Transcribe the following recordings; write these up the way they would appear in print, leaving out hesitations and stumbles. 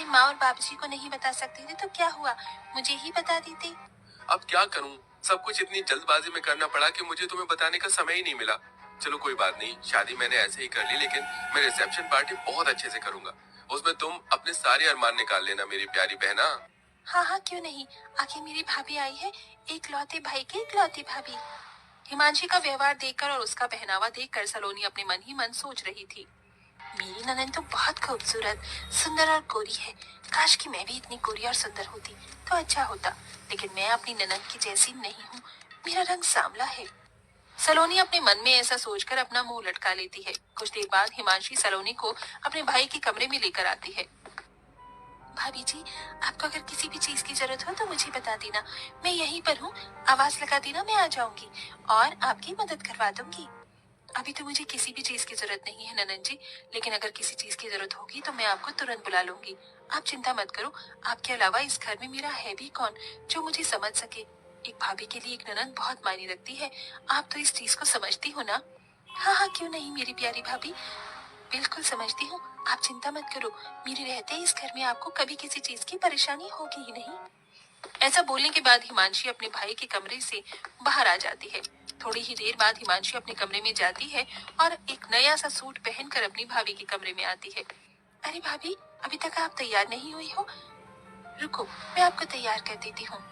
अरे माँ और बाबूजी को नहीं बता सकते थे तो क्या हुआ, मुझे ही बता देते। अब क्या करूं, सब कुछ इतनी जल्दबाजी में करना पड़ा कि मुझे तुम्हें बताने का समय ही नहीं मिला। चलो कोई बात नहीं, शादी मैंने ऐसे ही कर ली, लेकिन मैं रिसेप्शन पार्टी बहुत अच्छे से करूंगा। उसमें तुम अपने सारे अरमान निकाल लेना मेरी प्यारी बहना। हाँ हाँ क्यों नहीं, आखिर मेरी भाभी आई है, एक लौते भाई की इकलौती भाभी। हिमांशी का व्यवहार देखकर और उसका पहनावा देखकर सलोनी अपने मन ही मन सोच रही थी, मेरी ननद तो बहुत खूबसूरत, सुंदर और गोरी है। काश कि मैं भी इतनी गोरी और सुंदर होती तो अच्छा होता, लेकिन मैं अपनी ननद की जैसी नहीं हूँ, मेरा रंग सांवला है। सलोनी अपने मन में ऐसा सोचकर अपना मुंह लटका लेती है। कुछ देर बाद हिमांशी सलोनी को अपने भाई के कमरे में लेकर आती है। भाभी जी, आपको अगर किसी भी चीज की जरूरत हो तो मुझे बता देना, मैं यहीं पर हूँ, आवाज लगा देना, मैं आ जाऊंगी और आपकी मदद करवा दूंगी। अभी तो मुझे किसी भी चीज की जरूरत नहीं है ननन जी, लेकिन अगर किसी चीज की जरूरत होगी तो मैं आपको तुरंत बुला लूंगी। आप चिंता मत करो, आपके अलावा इस घर में मेरा है भी कौन जो मुझे समझ सके। एक भाभी के लिए एक ननन बहुत मायने रखती है, आप तो इस चीज को समझती हो ना। हाँ हाँ क्यों नहीं मेरी प्यारी भाभी, बिल्कुल समझती हूँ, आप चिंता मत करो, मेरे रहते इस घर में आपको कभी किसी चीज की परेशानी होगी ही नहीं। ऐसा बोलने के बाद हिमांशी अपने भाई के कमरे से बाहर आ जाती है। थोड़ी ही देर बाद हिमांशी अपने कमरे में जाती है और एक नया सा सूट पहनकर अपनी भाभी के कमरे में आती है। अरे भाभी, अभी तक आप तैयार नहीं हुई हो, रुको मैं आपको तैयार कर देती हूँ।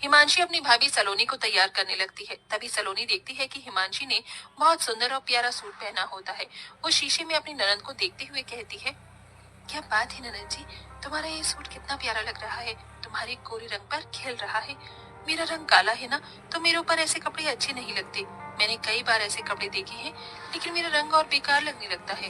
हिमांशी अपनी भाभी सलोनी को तैयार करने लगती है। तभी सलोनी देखती है कि हिमांशी ने बहुत सुंदर और प्यारा सूट पहना होता है। वो शीशे में अपनी ननद को देखते हुए कहती है, क्या बात है ननद जी, तुम्हारा ये सूट कितना प्यारा लग रहा है, तुम्हारे गोरे रंग पर खिल रहा है। मेरा रंग काला है ना, तो मेरे ऊपर ऐसे कपड़े अच्छे नहीं लगते। मैंने कई बार ऐसे कपड़े देखे हैं, लेकिन मेरा रंग और बेकार लगने लगता है।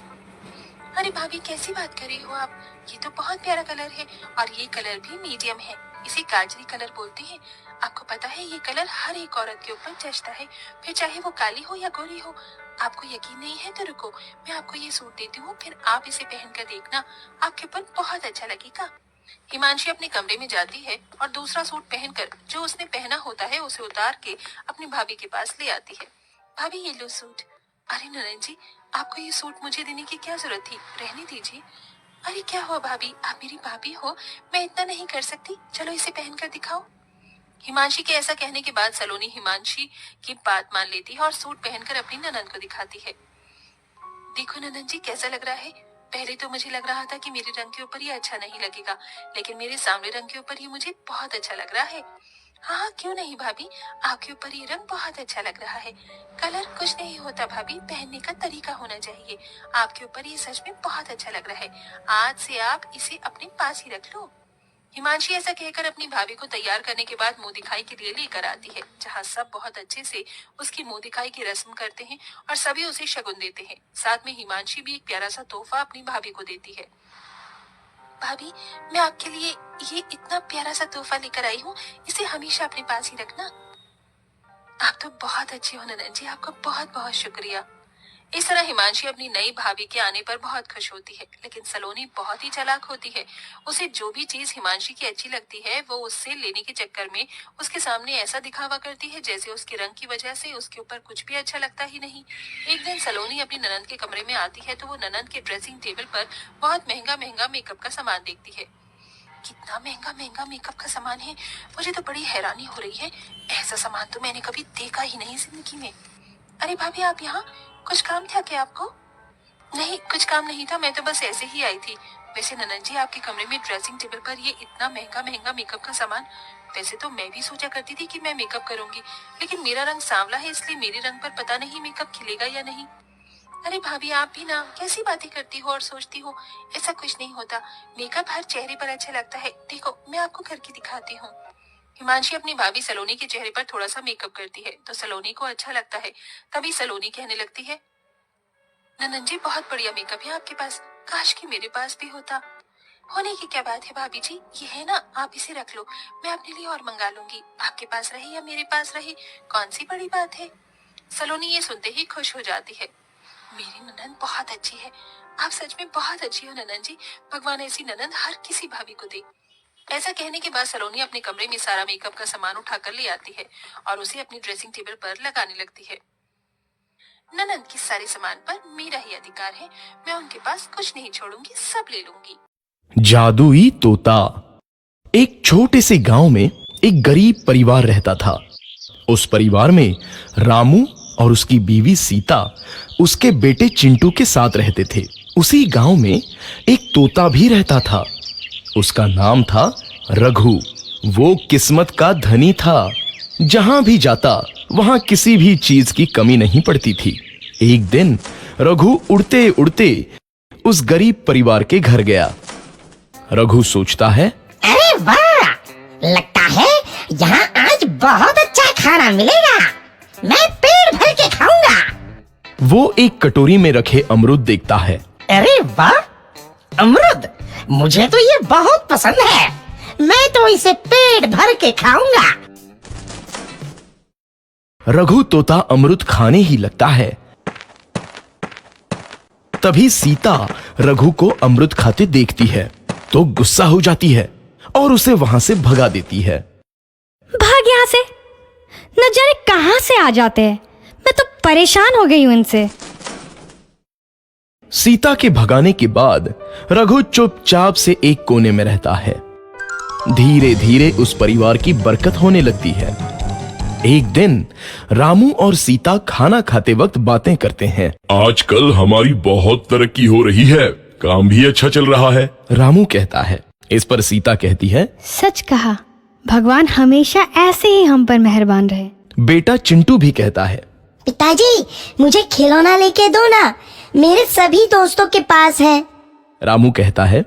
अरे भाभी कैसी बात कर रही हो आप, ये तो बहुत प्यारा कलर है और ये कलर भी मीडियम है, इसे गाजरी कलर बोलते हैं। आपको पता है ये कलर हर एक औरत के ऊपर जचता है, फिर चाहे वो काली हो या गोरी हो। आपको यकीन नहीं है तो रुको, मैं आपको ये सूट देती हूँ, फिर आप इसे पहनकर देखना, आपके ऊपर बहुत अच्छा लगेगा। हिमांशी अपने कमरे में जाती है और दूसरा सूट पहनकर जो उसने पहना होता है उसे उतार के अपनी भाभी के पास ले आती है। भाभी ये लो सूट। अरे ननन जी, आपको ये सूट मुझे देने की क्या जरूरत थी, रहने दीजिए। अरे क्या हुआ भाभी, आप मेरी भाभी हो, मैं इतना नहीं कर सकती, चलो इसे पहनकर दिखाओ। हिमांशी के ऐसा कहने के बाद सलोनी हिमांशी की बात मान लेती है और सूट पहनकर अपनी ननन को दिखाती है। देखो ननन जी कैसा लग रहा है। पहले तो मुझे लग रहा था कि मेरे रंग के ऊपर ये अच्छा नहीं लगेगा, लेकिन मेरे सांवले रंग के ऊपर ये मुझे बहुत अच्छा लग रहा है। हाँ हाँ क्यों नहीं भाभी, आपके ऊपर ये रंग बहुत अच्छा लग रहा है। कलर कुछ नहीं होता भाभी, पहनने का तरीका होना चाहिए। आपके ऊपर ये सच में बहुत अच्छा लग रहा है, आज से आप इसे अपने पास ही रख लो। हिमांशी ऐसा कहकर अपनी भाभी को तैयार करने के बाद मुंह दिखाई के लिए लेकर आती है, जहाँ सब बहुत अच्छे से उसकी मुंह दिखाई की रस्म करते हैं और सभी उसे शगुन देते हैं। साथ में हिमांशी भी एक प्यारा सा तोहफा अपनी भाभी को देती है। भाभी, मैं आपके लिए ये इतना प्यारा सा तोहफा लेकर आई हूँ, इसे हमेशा अपने पास ही रखना। आप तो बहुत अच्छी हो ननन जी, आपका बहुत बहुत शुक्रिया। इस तरह हिमांशी अपनी नई भाभी के आने पर बहुत खुश होती है, लेकिन सलोनी बहुत ही चालाक होती है। उसे जो भी चीज हिमांशी की अच्छी लगती है वो उससे लेने के चक्कर में उसके सामने ऐसा दिखावा करती है जैसे उसके रंग की वजह से उसके ऊपर कुछ भी अच्छा लगता ही नहीं। एक दिन सलोनी अपनी ननंद के कमरे में आती है तो वो ननंद के ड्रेसिंग टेबल पर बहुत महंगा महंगा मेकअप का सामान देखती है। कितना महंगा महंगा मेकअप का सामान है, मुझे तो बड़ी हैरानी हो रही है, ऐसा सामान तो मैंने कभी देखा ही नहीं जिंदगी में। अरे भाभी आप यहाँ, कुछ काम था क्या आपको? नहीं कुछ काम नहीं था, मैं तो बस ऐसे ही आई थी। वैसे ननन जी आपके कमरे में ड्रेसिंग टेबल पर ये इतना महंगा महंगा मेकअप का सामान, वैसे तो मैं भी सोचा करती थी कि मैं मेकअप करूंगी, लेकिन मेरा रंग सांवला है इसलिए मेरे रंग पर पता नहीं मेकअप खिलेगा या नहीं। अरे भाभी आप भी ना कैसी बातें करती हो और सोचती हो, ऐसा कुछ नहीं होता, मेकअप हर चेहरे पर अच्छा लगता है, देखो मैं आपको करके दिखाती हूँ। हिमांशी अपनी भाभी सलोनी के चेहरे पर थोड़ा सा मेकअप करती है तो सलोनी को अच्छा लगता है। तभी सलोनी कहने लगती है, ननन जी बहुत बढ़िया मेकअप है आपके पास, काश कि मेरे पास भी होता। होने की क्या बात है भाभी जी, ये है ना, आप इसे रख लो, मैं अपने लिए और मंगा लूंगी, आपके पास रहे या मेरे पास रहे, कौन सी बड़ी बात है। सलोनी ये सुनते ही खुश हो जाती है। मेरी ननन बहुत अच्छी है, आप सच में बहुत अच्छी हो ननन जी, भगवान ऐसी ननन हर किसी भाभी को दे। ऐसा कहने के बाद सलोनी अपने कमरे में सारा मेकअप का सामान उठाकर ले आती है और उसे अपनी ड्रेसिंग टेबल पर लगाने लगती है। ननद के सारे सामान पर मेरा ही अधिकार है, मैं उनके पास कुछ नहीं छोड़ूंगी, सब ले लूंगी। जादुई तोता। एक छोटे से गांव में एक गरीब परिवार रहता था। उस परिवार में रामू और उसकी बीवी सीता उसके बेटे चिंटू के साथ रहते थे। उसी गांव में एक तोता भी रहता था। उसका नाम था रघु। वो किस्मत का धनी था। जहां भी जाता वहां किसी भी चीज की कमी नहीं पड़ती थी। एक दिन रघु उड़ते उड़ते उस गरीब परिवार के घर गया। रघु सोचता है, अरे वाह, लगता है यहाँ आज बहुत अच्छा खाना मिलेगा। मैं पेट भर के खाऊंगा। वो एक कटोरी में रखे अमरूद देखता है। अरे वाह, अमरूद, मुझे तो ये बहुत पसंद है। मैं तो इसे पेट भर के खाऊंगा। रघु तोता अमरूद खाने ही लगता है। तभी सीता रघु को अमरूद खाते देखती है तो गुस्सा हो जाती है और उसे वहां से भगा देती है। भाग यहाँ से, न जाने कहां से आ जाते हैं। मैं तो परेशान हो गई हूं इनसे। सीता के भगाने के बाद रघु चुपचाप से एक कोने में रहता है। धीरे धीरे उस परिवार की बरकत होने लगती है। एक दिन रामू और सीता खाना खाते वक्त बातें करते हैं। आजकल हमारी बहुत तरक्की हो रही है, काम भी अच्छा चल रहा है। रामू कहता है। इस पर सीता कहती है, सच कहा, भगवान हमेशा ऐसे ही हम पर मेहरबान रहे। बेटा चिंटू भी कहता है, पिताजी, मुझे खिलौना लेके दो ना, मेरे सभी दोस्तों के पास है। रामू कहता है,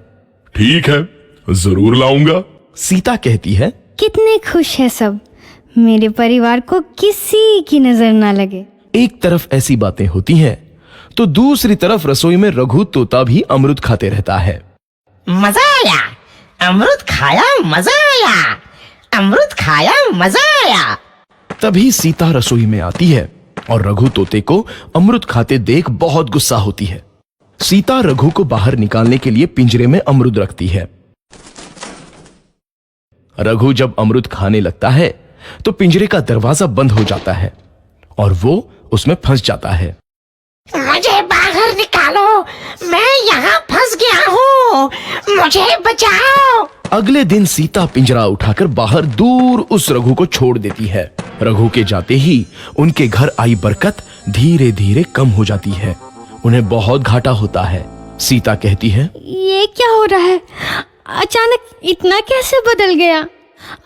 ठीक है, जरूर लाऊंगा। सीता कहती है, कितने खुश है सब, मेरे परिवार को किसी की नजर ना लगे। एक तरफ ऐसी बातें होती हैं तो दूसरी तरफ रसोई में रघु तोता भी अमरूद खाते रहता है। मजा आया, अमरूद खाया, मजा आया, अमरूद खाया, मजा आया। तभी सीता रसोई में आती है और रघु तोते को अमरूद खाते देख बहुत गुस्सा होती है। सीता रघु को बाहर निकालने के लिए पिंजरे में अमरूद रखती है। रघु जब अमरूद खाने लगता है तो पिंजरे का दरवाजा बंद हो जाता है और वो उसमें फंस जाता है। मुझे बाहर निकालो, मैं यहाँ फंस गया हूँ, मुझे बचाओ। अगले दिन सीता पिंजरा उठाकर बाहर दूर उस रघु को छोड़ देती है। रघु के जाते ही उनके घर आई बरकत धीरे धीरे कम हो जाती है। उन्हें बहुत घाटा होता है। सीता कहती है, ये क्या हो रहा है, अचानक इतना कैसे बदल गया?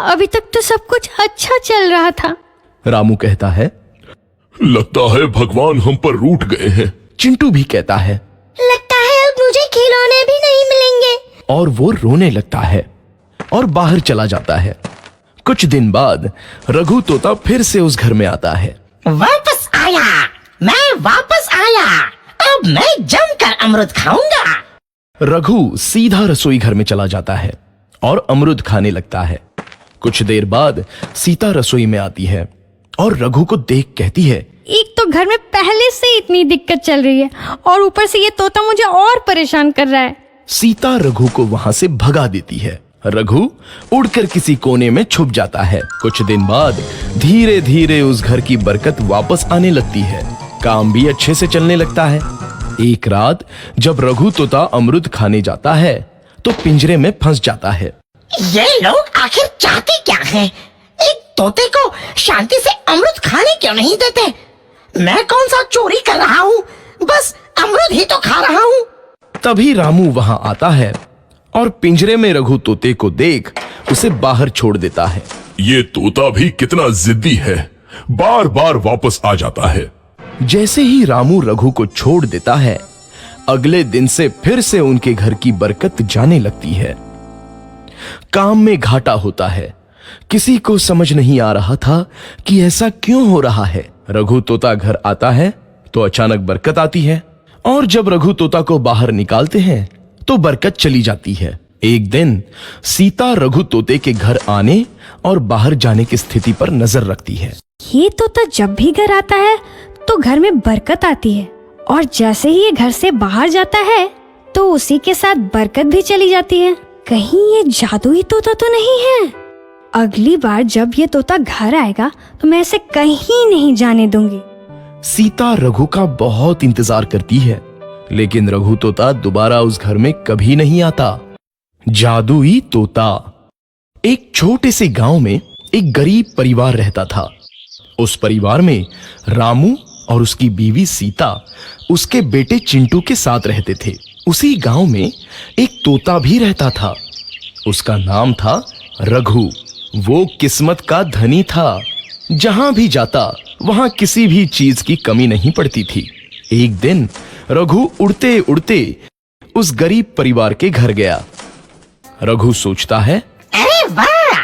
अभी तक तो सब कुछ अच्छा चल रहा था। रामू कहता है, लगता है भगवान हम पर रूठ गए हैं। चिंटू भी कहता है, लगता है अब मुझे खिलौने भी नहीं मिलेंगे। और वो रोने लगता है और बाहर चला जाता है। कुछ दिन बाद रघु तोता फिर से उस घर में आता है। वापस आया, मैं वापस आया, अब मैं जमकर अमरूद खाऊंगा। रघु सीधा रसोई घर में चला जाता है और अमरूद खाने लगता है। कुछ देर बाद सीता रसोई में आती है और रघु को देख कहती है, एक तो घर में पहले से इतनी दिक्कत चल रही है और ऊपर से ये तोता मुझे और परेशान कर रहा है। सीता रघु को वहां से भगा देती है। रघु उड़कर किसी कोने में छुप जाता है। कुछ दिन बाद धीरे धीरे उस घर की बरकत वापस आने लगती है। काम भी अच्छे से चलने लगता है। एक रात जब रघु तोता अमरूद खाने जाता है तो पिंजरे में फंस जाता है। ये लोग आखिर चाहते क्या हैं? एक तोते को शांति से अमरूद खाने क्यों नहीं देते? मैं कौन सा चोरी कर रहा हूँ? बस अमरूद ही तो खा रहा हूँ। तभी रामू वहां आता है और पिंजरे में रघु तोते को देख उसे बाहर छोड़ देता है। ये तोता भी कितना जिद्दी है, बार बार वापस आ जाता है। जैसे ही रामू रघु को छोड़ देता है, अगले दिन से फिर से उनके घर की बरकत जाने लगती है। काम में घाटा होता है। किसी को समझ नहीं आ रहा था कि ऐसा क्यों हो रहा है। रघु तोता घर आता है तो अचानक बरकत आती है और जब रघु तोता को बाहर निकालते हैं तो बरकत चली जाती है। एक दिन सीता रघु तोते के घर आने और बाहर जाने की स्थिति पर नजर रखती है। ये तोता जब भी घर आता है तो घर में बरकत आती है और जैसे ही ये घर से बाहर जाता है तो उसी के साथ बरकत भी चली जाती है। कहीं ये जादुई तोता तो नहीं है? अगली बार जब ये तोता घर आएगा तो मैं इसे कहीं नहीं जाने दूंगी। सीता रघु का बहुत इंतजार करती है लेकिन रघु तोता दोबारा उस घर में कभी नहीं आता। जादुई तोता। एक छोटे से गांव में एक गरीब परिवार रहता था। उस परिवार में रामू और उसकी बीवी सीता उसके बेटे चिंटू के साथ रहते थे। उसी गांव में एक तोता भी रहता था। उसका नाम था रघु। वो किस्मत का धनी था। जहां भी जाता वहां किसी भी चीज की कमी नहीं पड़ती थी। एक दिन रघु उड़ते उड़ते उस गरीब परिवार के घर गया। रघु सोचता है, अरे वाह,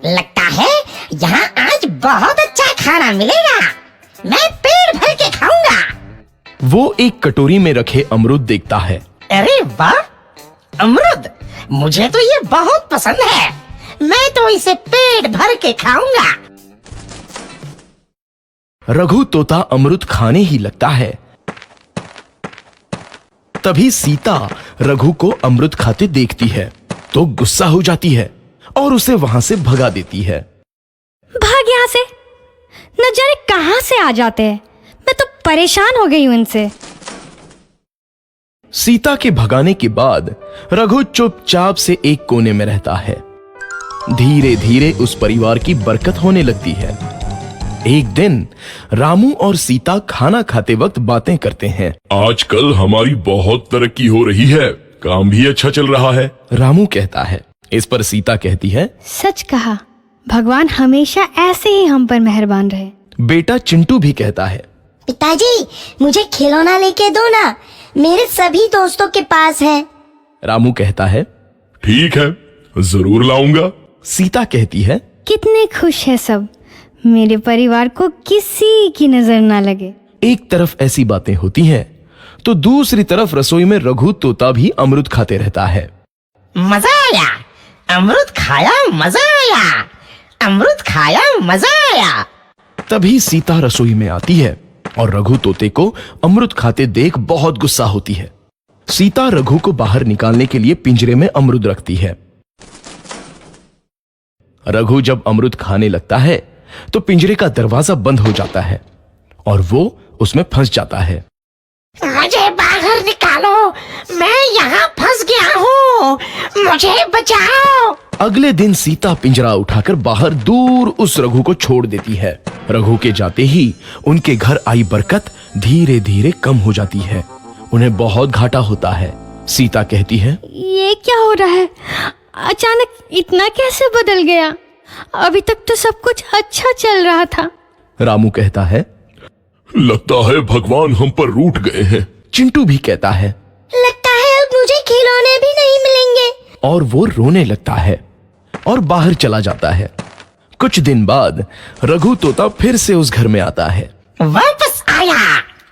लगता है यहाँ आज बहुत अच्छा खाना मिलेगा। मैं पेट भर के खाऊंगा। वो एक कटोरी में रखे अमरूद देखता है। अरे वाह, अमरूद, मुझे तो ये बहुत पसंद है। मैं तो इसे पेट भर के खाऊंगा। रघु तोता अमरूद खाने ही लगता है। तभी सीता रघु को अमरूद खाते देखती है तो गुस्सा हो जाती है और उसे वहां से भगा देती है। भाग यहाँ से, न जाने कहां से आ जाते हैं। मैं तो परेशान हो गई हूं इनसे। सीता के भगाने के बाद रघु चुपचाप से एक कोने में रहता है। धीरे धीरे उस परिवार की बरकत होने लगती है। एक दिन रामू और सीता खाना खाते वक्त बातें करते हैं। आजकल हमारी बहुत तरक्की हो रही है, काम भी अच्छा चल रहा है। रामू कहता है। इस पर सीता कहती है, सच कहा, भगवान हमेशा ऐसे ही हम पर मेहरबान रहे। बेटा चिंटू भी कहता है, पिताजी, मुझे खिलौना लेके दो ना, मेरे सभी दोस्तों के पास है। रामू कहता है, ठीक है, जरूर लाऊंगा। सीता कहती है, कितने खुश है सब, मेरे परिवार को किसी की नजर ना लगे। एक तरफ ऐसी बातें होती हैं तो दूसरी तरफ रसोई में रघु तोता भी अमरूद खाते रहता है। मजा आया, अमरूद खाया, मजा आया, अमरूद खाया, मजा आया। तभी सीता रसोई में आती है और रघु तोते को अमरूद खाते देख बहुत गुस्सा होती है। सीता रघु को बाहर निकालने के लिए पिंजरे में अमरूद रखती है। रघु जब अमरूद खाने लगता है तो पिंजरे का दरवाजा बंद हो जाता है और वो उसमें फंस जाता है। मुझे बाहर निकालो, मैं यहाँ फंस गया हूँ, मुझे बचाओ। अगले दिन सीता पिंजरा उठाकर बाहर दूर उस रघु को छोड़ देती है। रघु के जाते ही उनके घर आई बरकत धीरे धीरे कम हो जाती है। उन्हें बहुत घाटा होता है। सीता कहती है, ये क्या हो रहा है? अचानक इतना कैसे बदल गया? अभी तक तो सब कुछ अच्छा चल रहा था। रामू कहता है, लगता है भगवान हम पर रूठ गए हैं। चिंटू भी कहता है, लगता है अब मुझे खिलौने भी नहीं मिलेंगे। और वो रोने लगता है और बाहर चला जाता है। कुछ दिन बाद रघु तोता फिर से उस घर में आता है। वापस आया,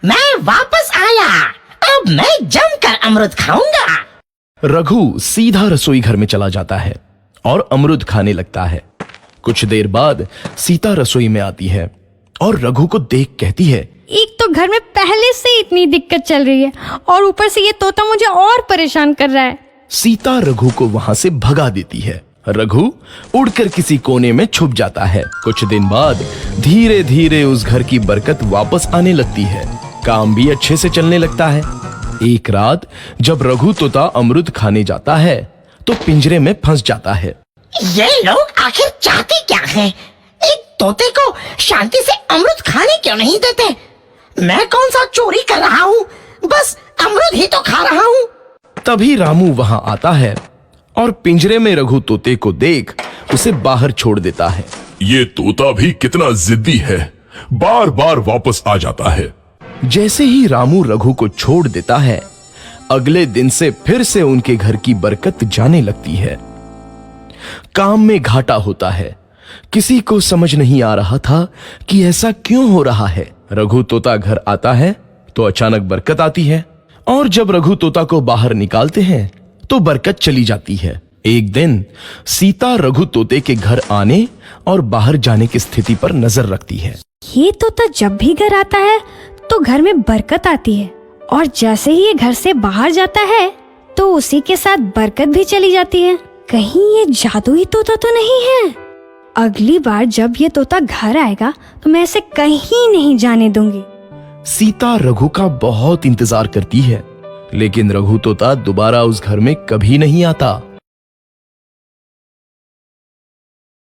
मैं वापस आया, अब मैं जमकर अमरूद खाऊंगा। रघु सीधा रसोई घर में चला जाता है और अमरूद खाने लगता है। कुछ देर बाद सीता रसोई में आती है और रघु को देख कहती है, एक तो घर में पहले से इतनी दिक्कत चल रही है और ऊपर से ये तोता मुझे और परेशान कर रहा है। सीता रघु को वहां से भगा देती है। रघु उड़कर किसी कोने में छुप जाता है। कुछ दिन बाद धीरे धीरे उस घर की बरकत वापस आने लगती है। काम भी अच्छे से चलने लगता है। एक रात जब रघु तोता अमरूद खाने जाता है तो पिंजरे में फंस जाता है। ये लोग आखिर चाहते क्या हैं? एक तोते को शांति से अमरूद खाने क्यों नहीं देते? मैं कौन सा चोरी कर रहा हूँ? बस अमरूद ही तो खा रहा हूँ। तभी रामू वहां आता है और पिंजरे में रघु तोते को देख उसे बाहर छोड़ देता है। ये तोता भी कितना जिद्दी है, बार बार वापस आ जाता है। जैसे ही रामू रघु को छोड़ देता है, अगले दिन से फिर से उनके घर की बरकत जाने लगती है। काम में घाटा होता है। किसी को समझ नहीं आ रहा था कि ऐसा क्यों हो रहा है। रघु तोता घर आता है तो अचानक बरकत आती है और जब रघु तोता को बाहर निकालते हैं तो बरकत चली जाती है। एक दिन सीता रघु तोते के घर आने और बाहर जाने की स्थिति पर नजर रखती है। ये तोता जब भी घर आता है तो घर में बरकत आती है और जैसे ही ये घर से बाहर जाता है तो उसी के साथ बरकत भी चली जाती है। कहीं ये जादुई तोता तो नहीं है? अगली बार जब ये तोता घर आएगा तो मैं इसे कहीं नहीं जाने दूंगी। सीता रघु का बहुत इंतजार करती है, लेकिन रघु तोता दोबारा उस घर में कभी नहीं आता।